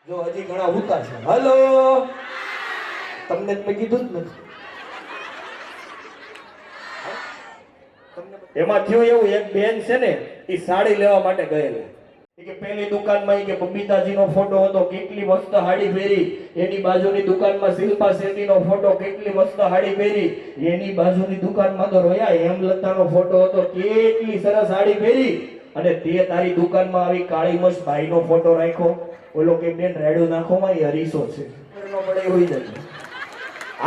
જો હજી ઘણા ઉતા છે. હલો, તમને મેં કીધું જ નથી. એમાં થયું એવું, એક બેન છે ને એ સાડી લેવા માટે ગયેલી. ઈ કે પેલી દુકાનમાં ઈ કે બબીતાજીનો ફોટો હતો, કેટલી મસ્ત સાડી પહેરી. એની બાજુની દુકાનમાં શિલ્પા શેટ્ટીનો ફોટો, કેટલી મસ્ત સાડી પહેરી. એની બાજુની દુકાનમાં તો રોયા હેમલતાનો ફોટો હતો, કેટલી સરસ સાડી પહેરી. અને તે તારી દુકાનમાં આવી કાળી મસ્ત ભાઈનો ફોટો રાખ્યો. ઓલો કે બેન રેડું નાખો માં એ હરીસો છે, ખબર ન પડે હોઈ જાય.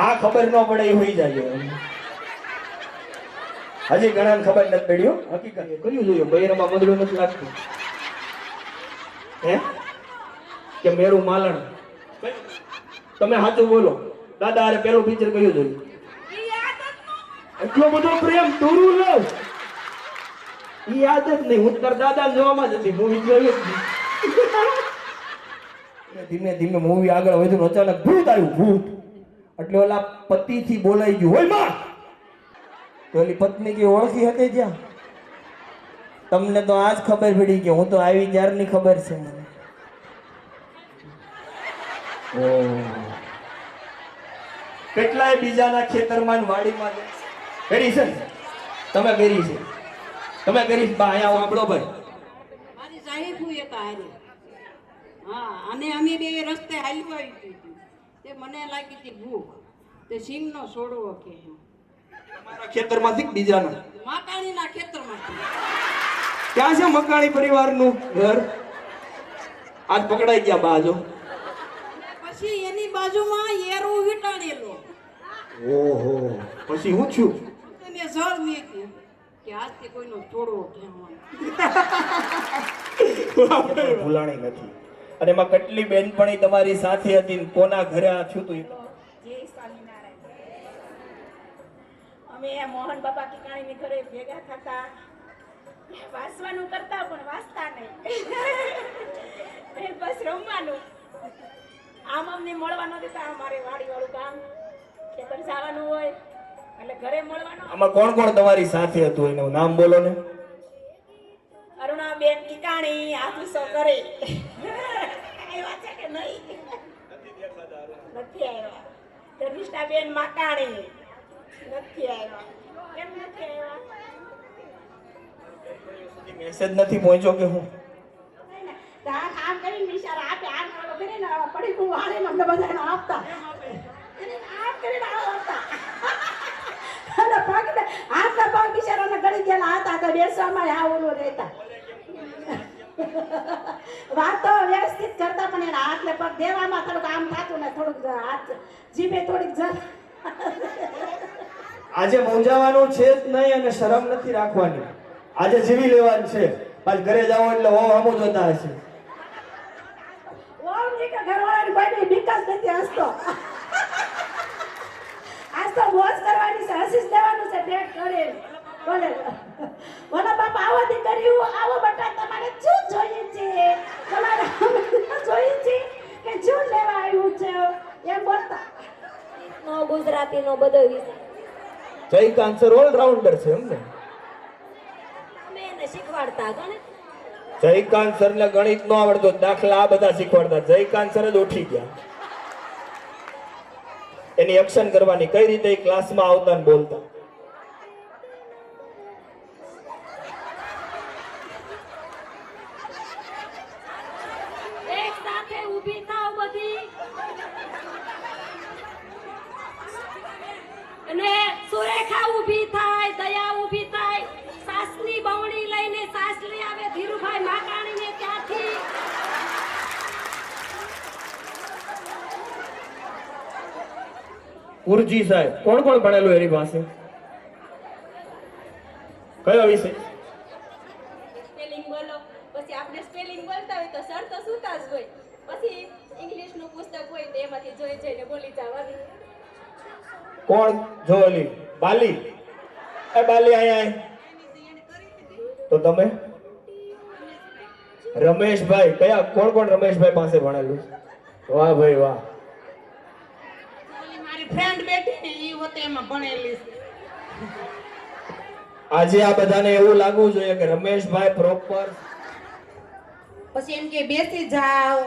આ ખબર ન પડે હોઈ જાય. હજી ઘણા ખબર નથી પડી હો. હકીકત કર્યું જોયું, બૈરામાં મંદડું નથી લાગતું. હે કે મેરું માલણ. તમે સાચું બોલો, દાદા અરે પેલું પિક્ચર કયું જોયું? એટલો બધો પ્રેમ દૂરું લવ ઈ યાદ જ નહીં. હું તાર દાદા જોવામાં જ હતી, મૂવી જોયું જ નહીં. ધીમે ધીમે મૂવી આગળ વધ્યું, અચાનક ભૂત આવ્યું, ભૂત. એટલે ઓલા પતિથી બોલાઈ ગયું, હોય માં. તો ઓલી પત્ની કે ઓળખી હતી જ્યાં. તમને તો આજ ખબર પડી કે હું તો આવી ત્યારની ખબર છે મને. કેટલાય બીજાના ખેતરમાં ને વાડીમાં કરી છે ને? તમે કરી છે, તમે કરી છે. બા અહીંયા સાંભળો ભાઈ, મારી સાહેબ હું એક હારી. હા, અને અમે બે રસ્તે હાલ્યું આવી હતી તે મને લાગી હતી ભૂખ, તે સિંગનો છોડવો કે તમારા ખેતરમાંથી બીજાના માકાણીના ખેતરમાંથી. ક્યાં છે મકાણી પરિવારનું ઘર? આજ પકડાઈ ગયા બાજો. પછી એની બાજુમાં એરું વીટાણેલો. ઓહો, પછી હું છું? મેં જળ મેક્યું કે આજથી કોઈનો છોડવો કહેવાનો. ભૂલાણી નથી. અને એમાં કેટલી બેનપણી તમારી સાથે હતી ને કોના ઘરે આ થયું તું? જય સ્વામિનારાયણ. અમે મોહન બાપા ટીકાણીની ઘરે ભેગા થતા, વાંચવાનું કરતા પણ વાંચતા નહીં. બસ રમવાનું. આમ અમને મળવા ન દેતા. અમારે વાડી વાળું કામ, ખેતર જવાનું હોય એટલે ઘરે મળવાનું. આમાં કોણ કોણ તમારી સાથે હતું એનું નામ બોલો ને? અરુણાબેન ટીકાણી આફીસો કરે. આવ્યા છે કે નહીં? નથી આવ્યા. ધર્મિષ્ઠાબેન માકાણી નથી આવ્યા. કેમ નથી આવ્યા? મેસેજ નથી પહોંચ્યો કે હું? આમ કરીને નિશારા આપે, આમ કરીને પડી હું વાળે અમને બધાને આપતા. આમ કરીને આપતા. અને પગને હાથના પગ બિચારાને ગળી ગયેલા હતા તો બેસવામાં આ ઓલું રહેતા. વાત તો વ્યવસ્થિત કરતા પણ એના હાથને પગ દેવામાં થોડુંક આમ થતું ને થોડુંક હાથ જીભે થોડીક જર. આજે મૂંઝાવાનું છે જ નહીં અને શરમ નથી રાખવાની. આજે જીવી લેવાનું છે. પાછ ઘરે જાઓ એટલે ઓ હમું જોતા હશે. ઓમ ની કે ઘરવાળાની કોઈની બીક જ નથી હસતો. આજ તો મોજ કરવાની છે, હસીસ દેવાનું છે પેટ કરે. બોલે ઓલા બાપા આવો દીકરીઓ આવો બટા, તમારે શું જોઈએ છે? તમારે જોઈએ છે કે શું લેવા આવ્યું છે એમ બોલતા. નો ગુજરાતીનો બધો વિષય જય કાંસર ઓલરાઉન્ડર છે એમને. અમે એને શીખવાડતા ગણિત. જયકાંત સર ને ગણિત નો આવડતો, દાખલા આ બધા શીખવાડતા. જયકાંત સર જ ઉઠી ગયા. એની એક્શન કરવાની કઈ રીતે એ ક્લાસમાં આવતા ને બોલતા. એક સાથે ઊભી થાવ બધી અને સુરેખા ઊભી થાય, દયા ઊભી થાય, સાસની બવણી લઈને સાસ લઈ આવે ધીરુભાઈ માકાણીને ત્યાંથી. ઉર્જી સાહેબ કોણ કોણ ભણેલું એની પાસે? કયો વિષય? સ્પેલિંગ બોલો. પછી આપણે સ્પેલિંગ બોલતા હોય તો સર તો સુતા જ હોય. પછી ઇંગ્લિશનું પુસ્તક હોય તો એમાંથી જોઈ જઈને બોલી જવાનું. કોણ? જોલી બાલી. એ બાલી અહીંયા આય. તો તમે રમેશભાઈ કયા? કોણ કોણ રમેશભાઈ પાસે ભણેલું? વાહ ભાઈ વાહ. મારી ફ્રેન્ડ બેઠી ને એ હોતે એમાં ભણેલી છે. આજે આ બધાને એવું લાગવું જોઈએ કે રમેશભાઈ પ્રોપર. પછી એમ કે બેસી જાવ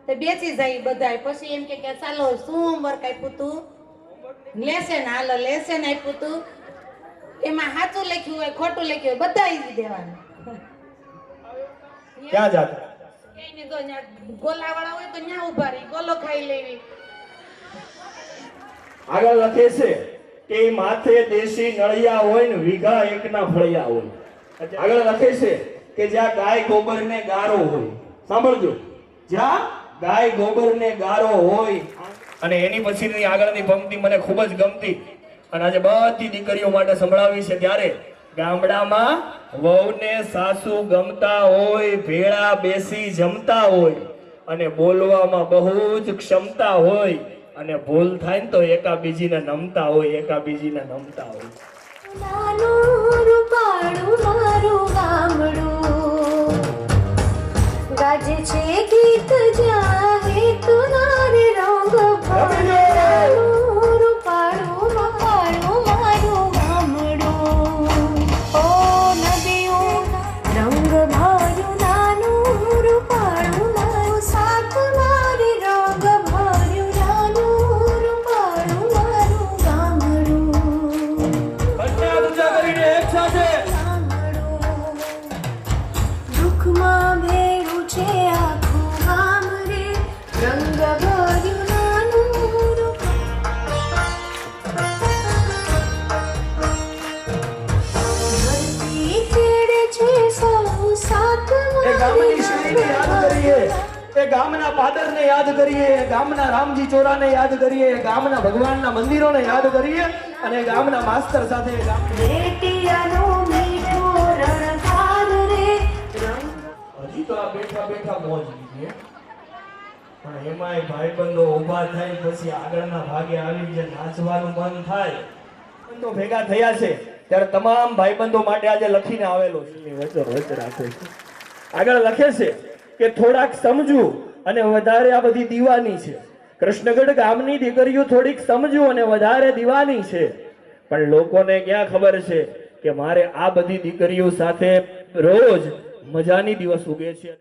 તે બેસી જાય બધાય. પછી એમ કે ચાલો શું હોમવર્ક આપ્યું તું? લેસન. હાલો લેસન આપ્યું તું, એમાં સાચું લખ્યું હોય ખોટું લખ્યું હોય બધા ઈ દેવાનું. ક્યાં જાતા? કઈને તો ગોલાવાળા હોય તો ન્યા ઉભા રહી ગોલો ખાઈ લેવી. આગળ લખે છે કે ઈ માથે દેશી નળિયા હોય ને વીઘા એકના ફળિયા હોય. આગળ લખે છે કે જ્યાં ગાય ગોબર ને ગારો હોય, સાંભળજો, જ્યાં ગાય ગોબર ને ગારો હોય. અને એની પછીની આગળની પંક્તિ મને ખૂબ જ ગમતી અને આજે બધી દીકરીઓ માટે સંભળાવી છે. ત્યારે ગામડામાં વહુને સાસુ ગમતા હોય, ભેળા બેસી જમતા હોય અને બોલવામાં બહુ જ ક્ષમતા હોય અને ભૂલ થાય ને તો એકાબીજીને નમતા હોય, એકાબીજીને નમતા હોય. નાનું રૂપાળું મારું ગામડું ગાજે છે ગીત જ્યાં હેતુ નારે રંગ ભરાયું. રૂપાળું મારું ગામડું, ઓ નદીઓ રંગ ભર્યું નાનું રૂપાળું મારું સાથ મારે રંગ ભર્યું નાનું રૂપાળું મારું ગામડું. દુઃખમાં ભેળું છે આખું ગામ રે, રંગ ભર્યું નાનું ધરતી ખેડે છે સૌ સાથ એ ગામની શેરીને યાદ કરીએ, એ ગામના પાદરને યાદ કરીએ, ગામના રામજી ચોરાને યાદ કરીએ, ગામના ભગવાનના મંદિરોને યાદ કરીએ અને ગામના માસ્તર સાથે રેટિયાનો મીઠો રણકાર રે રંગ. હજી તો આ બેઠા બેઠા મોજ લીધી, પણ એમાંય ભાઈબંધો ઊભા થાય પછી આગળના ભાગે આવી જે નાચવાનું મન થાય. તો ભેગા થયા છે ત્યારે તમામ ભાઈબંધો માટે આજે લખીને આવેલો છે. વચ્ચે રાખે છે. આગળ લખે છે કે થોડાક સમજુ અને વધારે આ બધી દીવાની છે. કૃષ્ણગઢ ગામની દીકરીઓ થોડીક સમજુ અને વધારે દીવાની છે, પણ લોકોને ક્યાં ખબર છે કે મારે આ બધી દીકરીઓ સાથે રોજ મજાની દિવસ ઉગે છે.